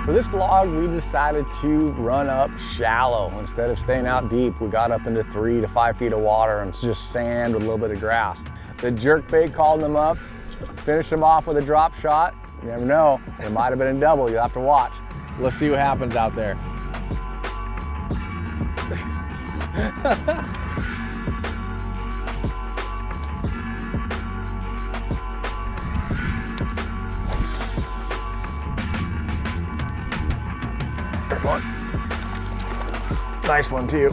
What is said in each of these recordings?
For this vlog, we decided to run up shallow. Instead of staying out deep, we got up into 3 to 5 feet of water and it's just sand with a little bit of grass. The jerkbait called them up, finished them off with a drop shot. You never know, it might have been a double, you'll have to watch. Let's see what happens out there. There's one. Nice one too.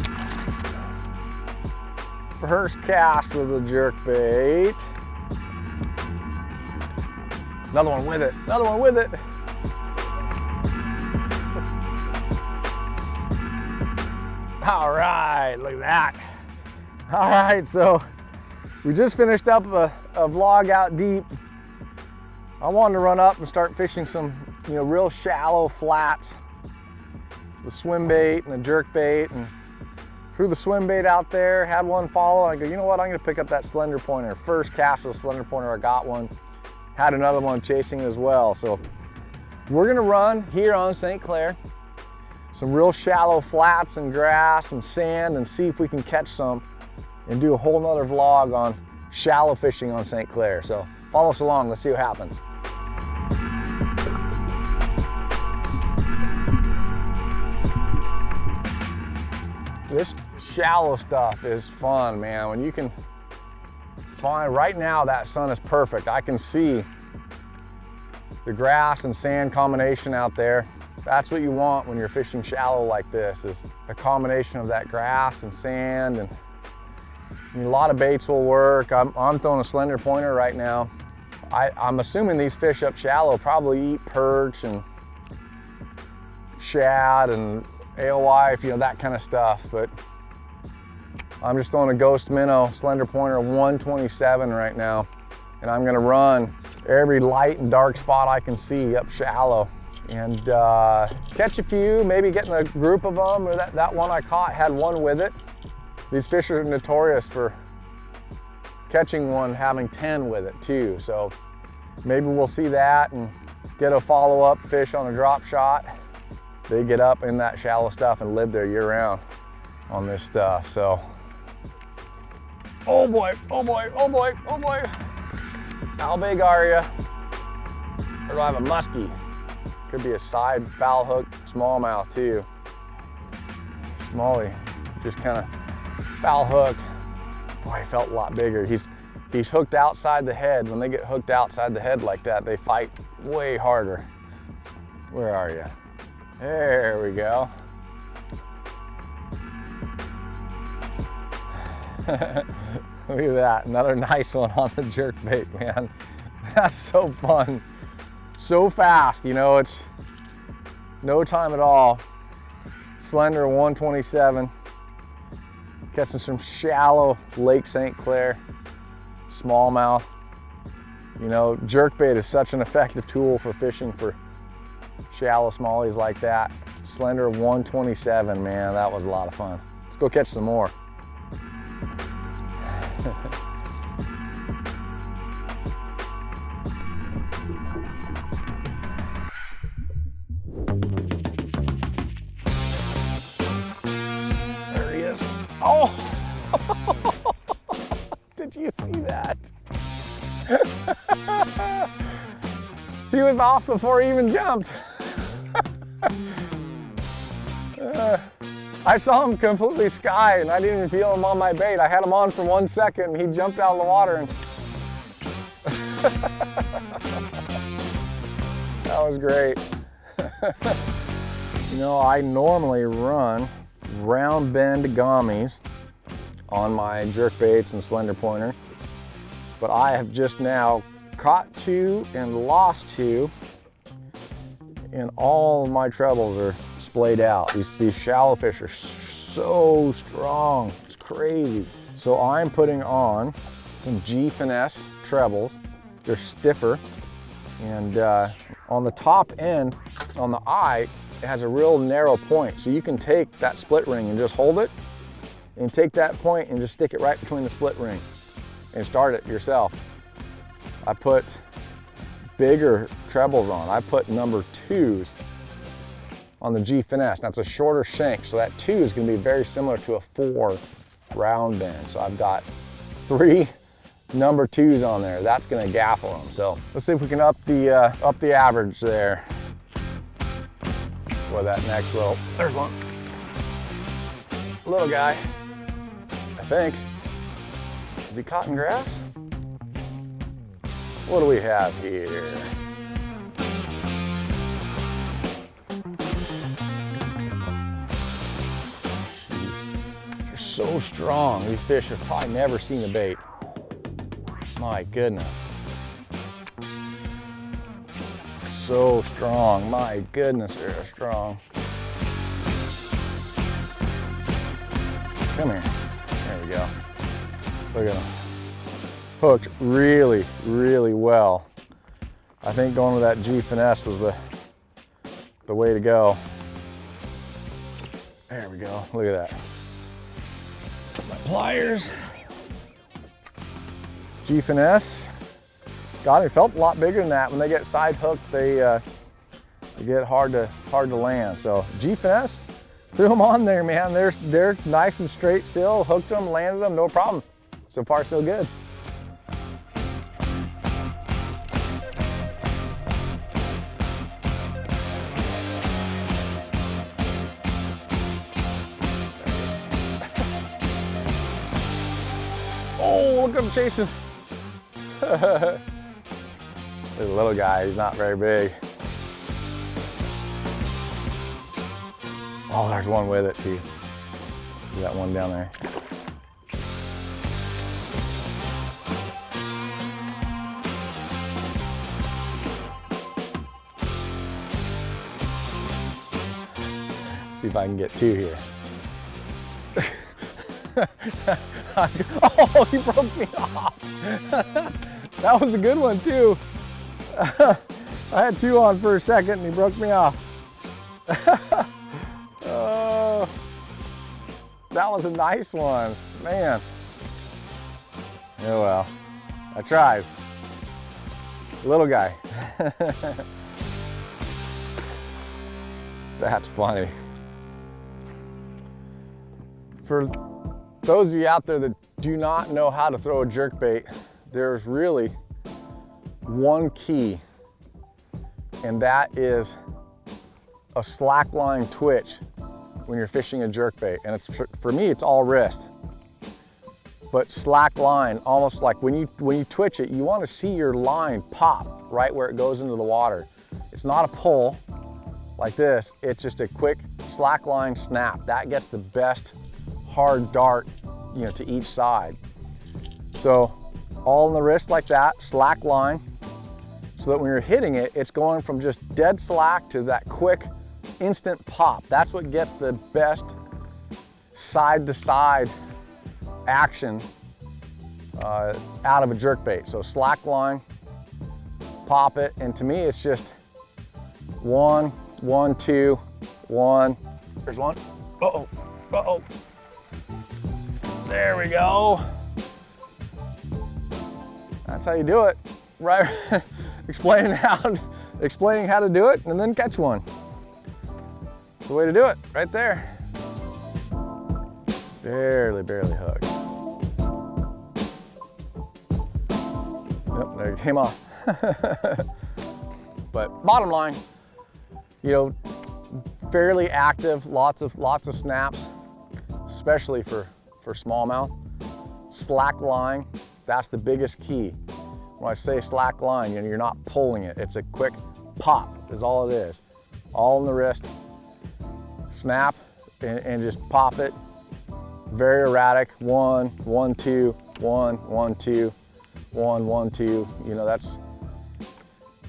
First cast with a jerkbait. Another one with it, another one with it. All right, look at that. All right, so we just finished up a vlog out deep. I wanted to run up and start fishing some, real shallow flats with swim bait and a jerk bait, and threw the swim bait out there, had one follow. I go, you know what, I'm gonna pick up that slender pointer. First cast with a slender pointer, I got one. Had another one chasing as well. So we're gonna run here on St. Clair, some real shallow flats and grass and sand, and see if we can catch some and do a whole nother vlog on shallow fishing on St. Clair. So follow us along, let's see what happens. This shallow stuff is fun, man. When you can find, right now that sun is perfect. I can see the grass and sand combination out there. That's what you want when you're fishing shallow like this, is a combination of that grass and sand. And a lot of baits will work. I'm throwing a slender pointer right now. I'm assuming these fish up shallow probably eat perch and shad and AOI, that kind of stuff, but I'm just throwing a ghost minnow slender pointer 127 right now, and I'm gonna run every light and dark spot I can see up shallow and catch a few, maybe get in a group of them, or that one I caught had one with it. These fish are notorious for catching one having 10 with it too, so maybe we'll see that and get a follow-up fish on a drop shot. They get up in that shallow stuff and live there year round on this stuff, so. Oh boy, oh boy, oh boy, oh boy. How big are ya? Or do I have a muskie? Could be a side foul hook smallmouth too. Smallie, just kind of foul hooked. Boy, he felt a lot bigger. He's hooked outside the head. When they get hooked outside the head like that, they fight way harder. Where are you? There we go. Look at that, another nice one on the jerkbait, man. That's so fun. So fast, it's no time at all. Slender 127. Catching some shallow Lake St. Clair smallmouth. Jerkbait is such an effective tool for fishing for shallow smallies like that. Slender 127, man, that was a lot of fun. Let's go catch some more. There he is. Oh! Did you see that? He was off before he even jumped. I saw him completely sky and I didn't even feel him on my bait. I had him on for 1 second and he jumped out of the water and that was great. I normally run round bend gummies on my jerkbaits and slender pointer, but I have just now caught 2 and lost 2, and all of my trebles are splayed out. These shallow fish are so strong, it's crazy. So I'm putting on some g-finesse trebles. They're stiffer, and on the top end, on the eye, it has a real narrow point. So you can take that split ring and just hold it, and take that point and just stick it right between the split ring and start it yourself. I put bigger trebles on. I put number 2s on the G-finesse. That's a shorter shank, so that 2 is going to be very similar to a 4 round bend. So I've got 3 number 2s on there. That's going to gaffle them. So let's see if we can up the average there. Boy, that next little, there's one. Little guy, I think. Is he caught in grass? What do we have here? They're so strong. These fish have probably never seen a bait. My goodness. So strong. My goodness, they're strong. Come here. There we go. Look at them. Hooked really, really well. I think going with that G-finesse was the way to go. There we go. Look at that. My pliers. G-finesse. God, it felt a lot bigger than that. When they get side hooked, they get hard to land. So G-finesse, threw them on there, man. They're nice and straight still. Hooked them, landed them, no problem. So far, so good. Oh, look at him chasing. There's a little guy, he's not very big. Oh, there's one with it too. You got one down there. See if I can get 2 here. Oh, he broke me off. That was a good one too. I had 2 on for a second and he broke me off. Oh, that was a nice one, man. Oh well, I tried. Little guy. That's funny. For those of you out there that do not know how to throw a jerkbait, there's really one key, and that is a slackline twitch when you're fishing a jerkbait. And it's, for me, it's all wrist. But slack line, almost like when you twitch it, you want to see your line pop right where it goes into the water. It's not a pull like this, it's just a quick slack line snap. That gets the best hard dart, you know, to each side. So all in the wrist like that, slack line, so that when you're hitting it, it's going from just dead slack to that quick instant pop. That's what gets the best side to side action out of a jerkbait. So slack line, pop it, and to me it's just 1, 1, 2, 1. There's one. Uh-oh, uh-oh. There we go. That's how you do it, right? explaining how to do it, and then catch one. That's the way to do it, right there. Barely hooked. Yep, there it came off. But bottom line, you know, fairly active, lots of snaps, especially for smallmouth. Slack line, that's the biggest key. When I say slack line, you know, you're not pulling it. It's a quick pop is all it is. All in the wrist, snap, and just pop it. Very erratic, 1, 1, 2, 1, 1, 2, 1, 1, 2. You know, that's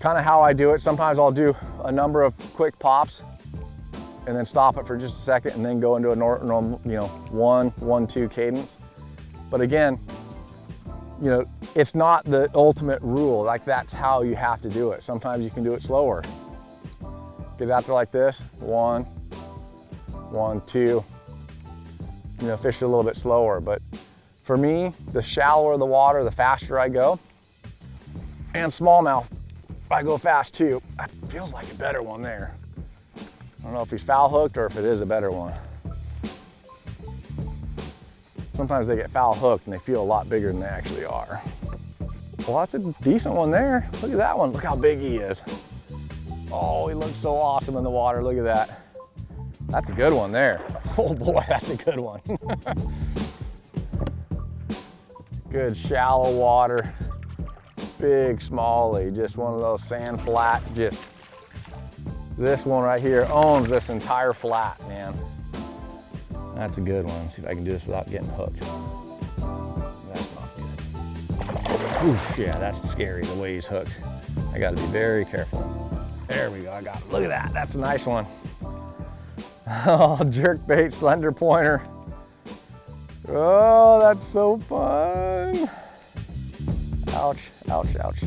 kind of how I do it. Sometimes I'll do a number of quick pops and then stop it for just a second and then go into a normal, you know, 1, 1, 2 cadence. But again, you know, it's not the ultimate rule. Like, that's how you have to do it. Sometimes you can do it slower. Get out there like this, 1, 1, 2. You know, fish it a little bit slower. But for me, the shallower the water, the faster I go. And smallmouth, I go fast too. That feels like a better one there. I don't know if he's foul hooked or if it is a better one. Sometimes they get foul hooked and they feel a lot bigger than they actually are. Well, that's a decent one there. Look at that one. Look how big he is. Oh, he looks so awesome in the water. Look at that. That's a good one there. Oh boy, that's a good one. Good shallow water, big smallie, just one of those sand flat, just this one right here owns this entire flat, man. That's a good one. Let's see if I can do this without getting hooked. That's not good. Oof, yeah, that's scary the way he's hooked. I gotta be very careful. There we go, I got it. Look at that, that's a nice one. Oh, jerkbait slender pointer. Oh, that's so fun. Ouch, ouch, ouch.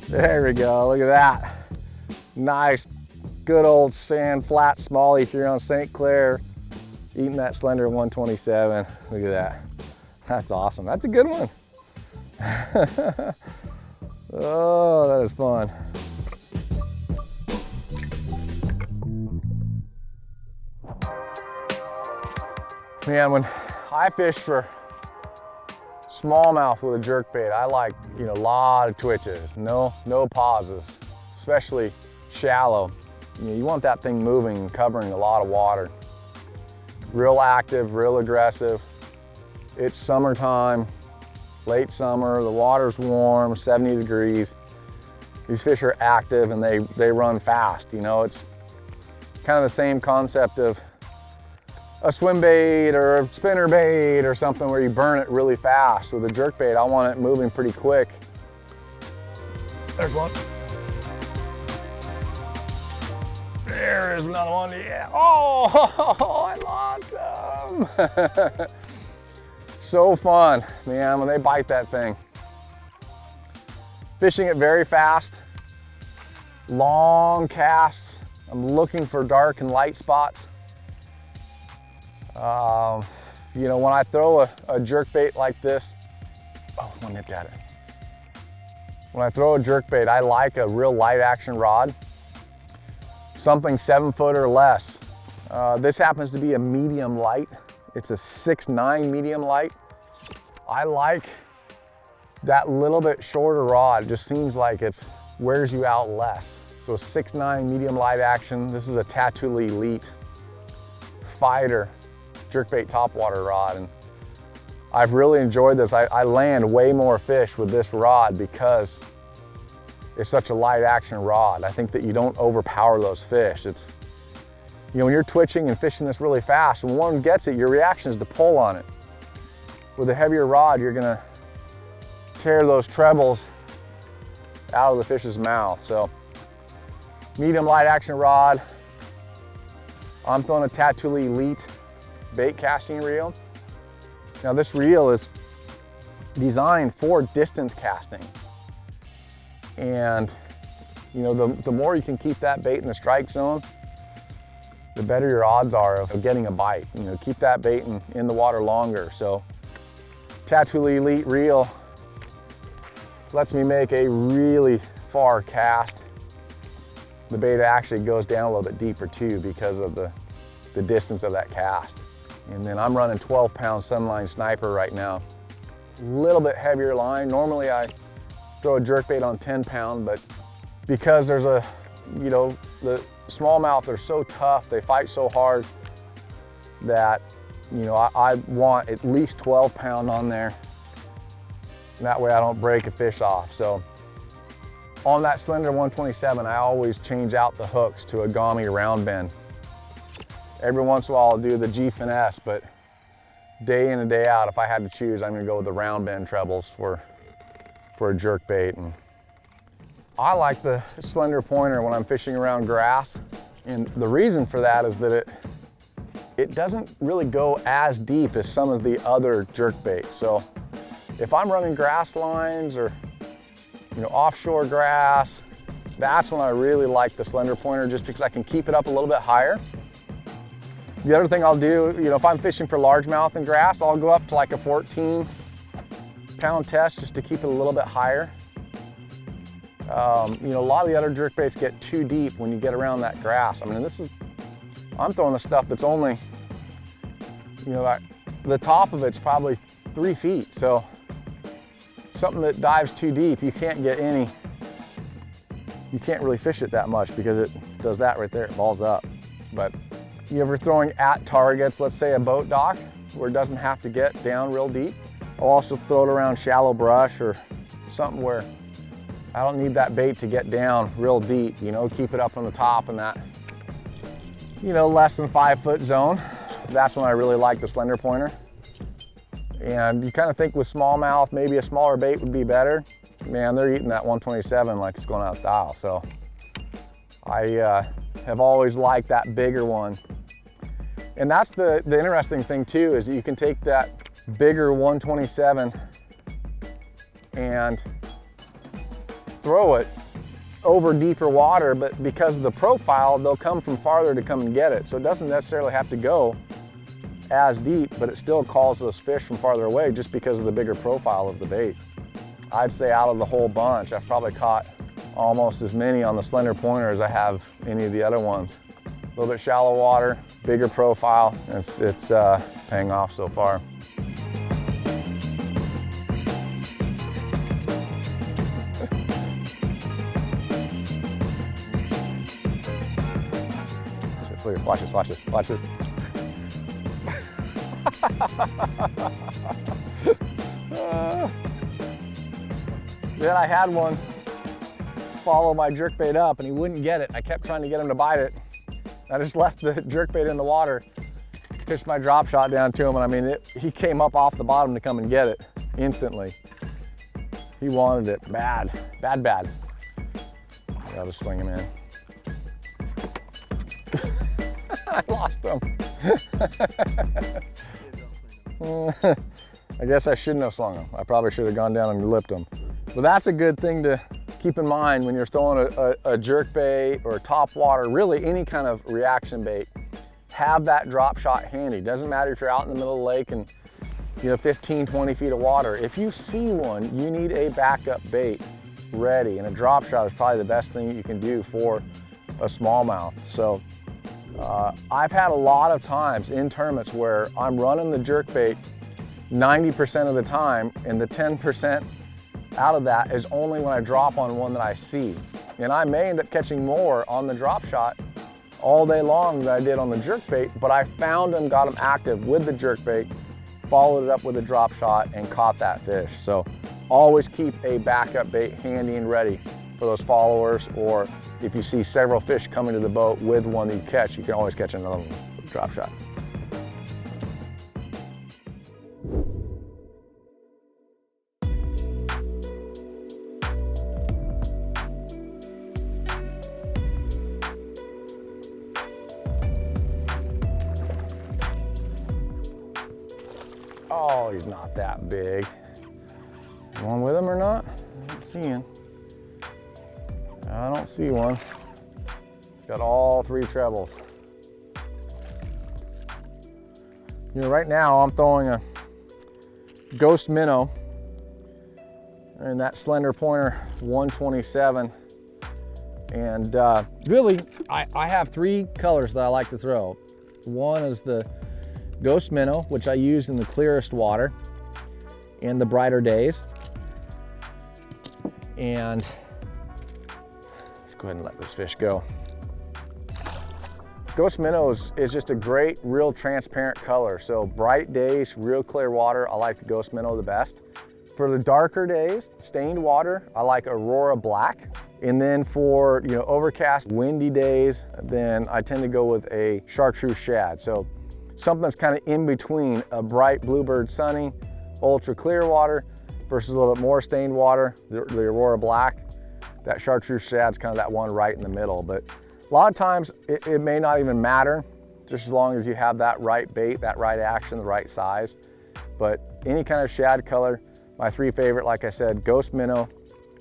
There we go, look at that. Nice, good old sand flat smallie here on St. Clair, eating that slender 127. Look at that. That's awesome. That's a good one. Oh, that is fun. Man, when I fish for smallmouth with a jerkbait, I like, a lot of twitches, no pauses, especially shallow. You want that thing moving and covering a lot of water. Real active, real aggressive. It's summertime, late summer, the water's warm, 70 degrees. These fish are active and they run fast. It's kind of the same concept of a swim bait or a spinner bait or something where you burn it really fast. With a jerkbait, I want it moving pretty quick. There's one. There is another one, yeah. Oh, I lost them. So fun, man, when they bite that thing. Fishing it very fast, long casts. I'm looking for dark and light spots. When I throw a jerkbait like this, oh, one nipped at it. When I throw a jerkbait, I like a real light action rod, something 7 foot or less. This happens to be a medium light. It's a 6'9" medium light. I like that little bit shorter rod. It just seems like it wears you out less. So 6'9" medium light action. This is a Tatula Elite Fighter jerkbait topwater rod, and I've really enjoyed this. I land way more fish with this rod because it's such a light action rod. I think that you don't overpower those fish. It's, when you're twitching and fishing this really fast, when one gets it, your reaction is to pull on it. With a heavier rod, you're gonna tear those trebles out of the fish's mouth. So medium light action rod. I'm throwing a Tatula Elite bait casting reel. Now this reel is designed for distance casting. And the more you can keep that bait in the strike zone, the better your odds are of getting a bite. Keep that bait in the water longer. So Tatula Elite reel lets me make a really far cast. The bait actually goes down a little bit deeper too because of the distance of that cast. And then I'm running 12-pound Sunline Sniper right now. A little bit heavier line. Normally I throw a jerkbait on 10-pound, but because there's the smallmouth are so tough, they fight so hard that, I want at least 12-pound on there. And that way I don't break a fish off. So on that slender 127, I always change out the hooks to a Gami round bend. Every once in a while I'll do the g-finesse, but day in and day out, if I had to choose, I'm gonna go with the round bend trebles for a jerkbait. And I like the slender pointer when I'm fishing around grass. And the reason for that is that it doesn't really go as deep as some of the other jerkbaits. So if I'm running grass lines or offshore grass, that's when I really like the slender pointer, just because I can keep it up a little bit higher. The other thing I'll do, if I'm fishing for largemouth and grass, I'll go up to like a 14-pound test just to keep it a little bit higher. You know, a lot of the other jerkbaits get too deep when you get around that grass. I mean, I'm throwing the stuff that's only, you know, like the top of it's probably 3 feet. So something that dives too deep, you can't really fish it that much because it does that right there, it balls up. But you ever throwing at targets, let's say a boat dock, where it doesn't have to get down real deep? I'll also throw it around shallow brush or something where I don't need that bait to get down real deep, you know, keep it up on the top in that, you know, less than 5 foot zone. That's when I really like the slender pointer. And you kind of think with smallmouth, maybe a smaller bait would be better. Man, they're eating that 127 like it's going out of style. So I have always liked that bigger one. And that's the interesting thing too, is that you can take that bigger 127 and throw it over deeper water, but because of the profile, they'll come from farther to come and get it. So it doesn't necessarily have to go as deep, but it still calls those fish from farther away just because of the bigger profile of the bait. I'd say out of the whole bunch, I've probably caught almost as many on the slender pointer as I have any of the other ones. A little bit shallow water, bigger profile, and it's paying off so far. Watch this, watch this, watch this. Then I had one follow my jerkbait up and he wouldn't get it. I kept trying to get him to bite it. I just left the jerkbait in the water, pitched my drop shot down to him, and I mean, he came up off the bottom to come and get it instantly. He wanted it bad, bad, bad. I'll just swing him in. I lost him. I guess I shouldn't have swung him. I probably should have gone down and lipped him. But that's a good thing to keep in mind when you're throwing a jerkbait or a top water, really any kind of reaction bait. Have that drop shot handy. Doesn't matter if you're out in the middle of the lake and 15, 20 feet of water. If you see one, you need a backup bait ready, and a drop shot is probably the best thing you can do for a smallmouth. So I've had a lot of times in tournaments where I'm running the jerkbait 90% of the time, and the 10% out of that is only when I drop on one that I see. And I may end up catching more on the drop shot all day long than I did on the jerkbait, but I found them, got them active with the jerkbait, followed it up with a drop shot, and caught that fish. So always keep a backup bait handy and ready for those followers, or if you see several fish coming to the boat with one that you catch, you can always catch another one with a drop shot. Oh, he's not that big. One with him or not? I don't see him. I don't see one. It's got all 3 trebles. Right now I'm throwing a ghost minnow and that slender pointer 127. And really, I have 3 colors that I like to throw. One is the ghost minnow, which I use in the clearest water and the brighter days. And let's go ahead and let this fish go. Ghost minnow is just a great, real transparent color. So bright days, real clear water, I like the ghost minnow the best. For the darker days, stained water, I like Aurora Black. And then for overcast, windy days, then I tend to go with a chartreuse shad. So something that's kind of in between a bright bluebird sunny, ultra clear water versus a little bit more stained water, the Aurora Black. That chartreuse shad's kind of that one right in the middle. But a lot of times it may not even matter, just as long as you have that right bait, that right action, the right size. But any kind of shad color, my 3 favorite, like I said, ghost minnow,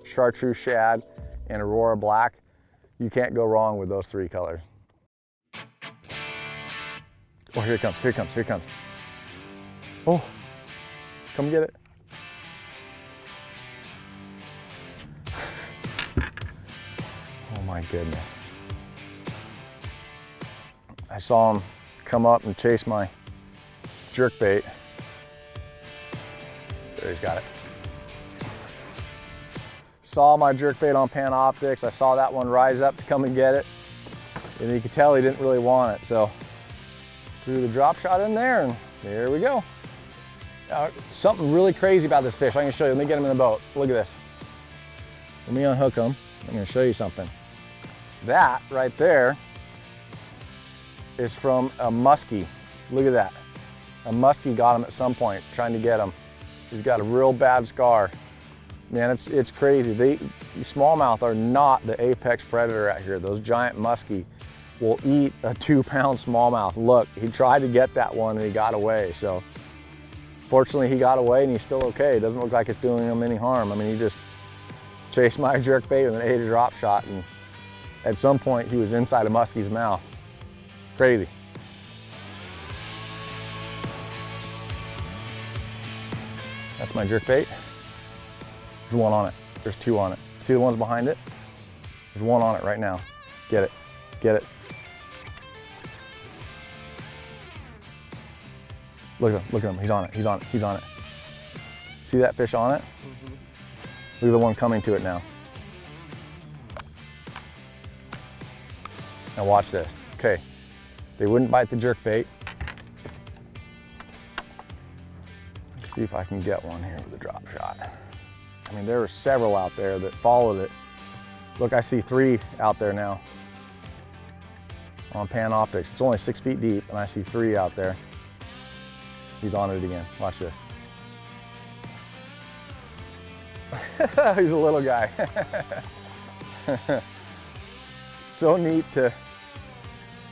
chartreuse shad, and Aurora Black. You can't go wrong with those 3 colors. Oh, here it comes, here it comes, here it comes. Oh, come get it. my goodness. I saw him come up and chase my jerkbait. There, he's got it. Saw my jerkbait on Panoptix. I saw that one rise up to come and get it. And you could tell he didn't really want it. So threw the drop shot in there and there we go. Something really crazy about this fish. I can show you. Let me get him in the boat. Look at this. Let me unhook him. I'm going to show you something. That right there is from a muskie. Look at that. A muskie got him at some point trying to get him. He's got a real bad scar. Man, it's crazy. Smallmouth are not the apex predator out here. Those giant muskie will eat a 2-pound smallmouth. Look, he tried to get that one and he got away. So fortunately he got away and he's still okay. It doesn't look like it's doing him any harm. I mean, he just chased my jerkbait and then ate a drop shot, and at some point he was inside a muskie's mouth. Crazy. That's my jerkbait. There's one on it. There's two on it. See the ones behind it? There's one on it right now. Get it. Get it. Look at him. Look at him. He's on it. He's on it. He's on it. See that fish on it? Mm-hmm. Look at the one coming to it now. Now watch this. Okay. They wouldn't bite the jerkbait. Let's see if I can get one here with a drop shot. I mean, there were several out there that followed it. Look, I see 3 out there now on Panoptix. It's only 6 feet deep, and I see 3 out there. He's on it again. Watch this. He's a little guy. So neat to,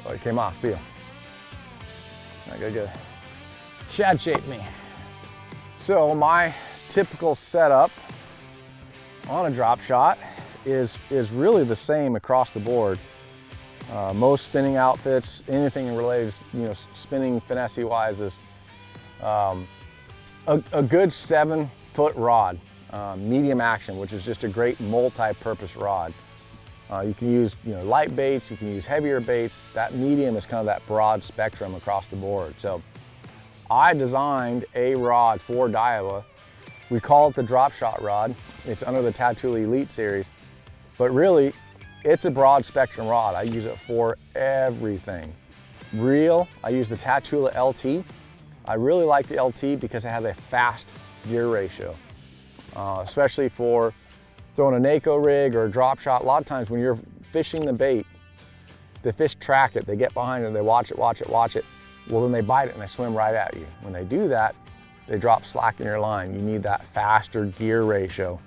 oh, he came off too. I gotta get Shad shaped me. So my typical setup on a drop shot is really the same across the board. Most spinning outfits, anything related to, you know, spinning finesse wise, is a good 7-foot rod, medium action, which is just a great multi-purpose rod. You can use, you know, light baits, you can use heavier baits. That medium is kind of that broad spectrum across the board. So I designed a rod for Daiwa. We call it the drop shot rod. It's under the Tatula Elite Series, but really it's a broad spectrum rod. I use it for everything. Reel, I use the Tatula LT. I really like the LT because it has a fast gear ratio, especially for throwing a NACO rig or a drop shot. A lot of times when you're fishing the bait, the fish track it, they get behind it, they watch it, watch it, watch it. Well, then they bite it and they swim right at you. When they do that, they drop slack in your line. You need that faster gear ratio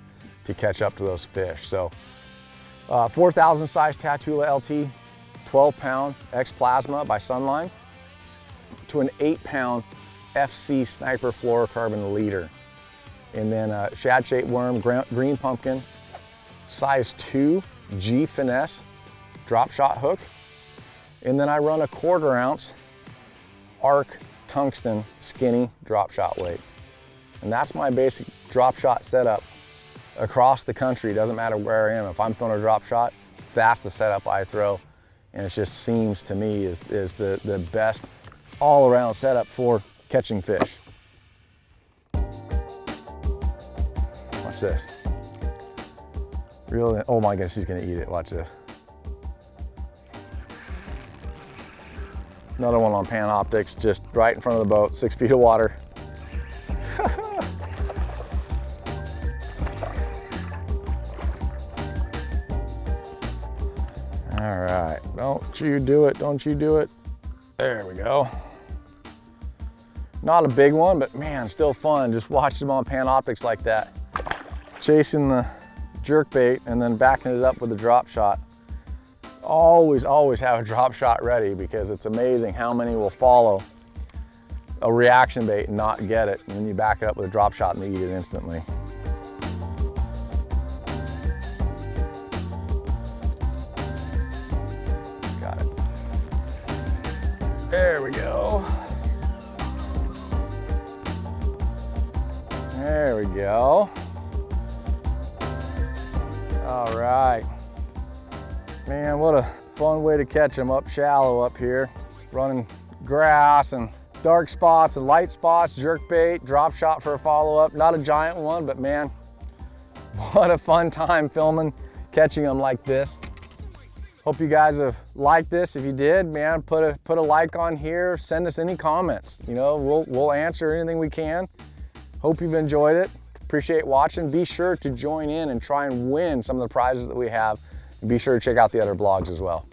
to catch up to those fish. So 4,000 size Tatula LT, 12-pound X Plasma by Sunline, to an 8-pound FC Sniper fluorocarbon leader. And then shad shaped worm, green pumpkin, size 2 g-finesse drop shot hook. And then I run a 1/4 ounce arc tungsten skinny drop shot weight. And that's my basic drop shot setup across the country. It doesn't matter where I am. If I'm throwing a drop shot, that's the setup I throw. And it just seems to me is the best all around setup for catching fish. Watch this. Really, oh my goodness, he's gonna eat it. Watch this. Another one on Panoptix, just right in front of the boat, 6 feet of water. All right, don't you do it, don't you do it. There we go. Not a big one, but man, still fun. Just watching them on Panoptix like that. Chasing the jerkbait and then backing it up with a drop shot. Always have a drop shot ready, because it's amazing how many will follow a reaction bait and not get it. And then you back it up with a drop shot and they eat it instantly. Got it. There we go. There we go. All right. Man, what a fun way to catch them up shallow up here. Running grass and dark spots and light spots, jerkbait, drop shot for a follow-up. Not a giant one, but man, what a fun time filming, catching them like this. Hope you guys have liked this. If you did, man, put a like on here. Send us any comments. You know, we'll answer anything we can. Hope you've enjoyed it. Appreciate watching. Be sure to join in and try and win some of the prizes that we have. And be sure to check out the other blogs as well.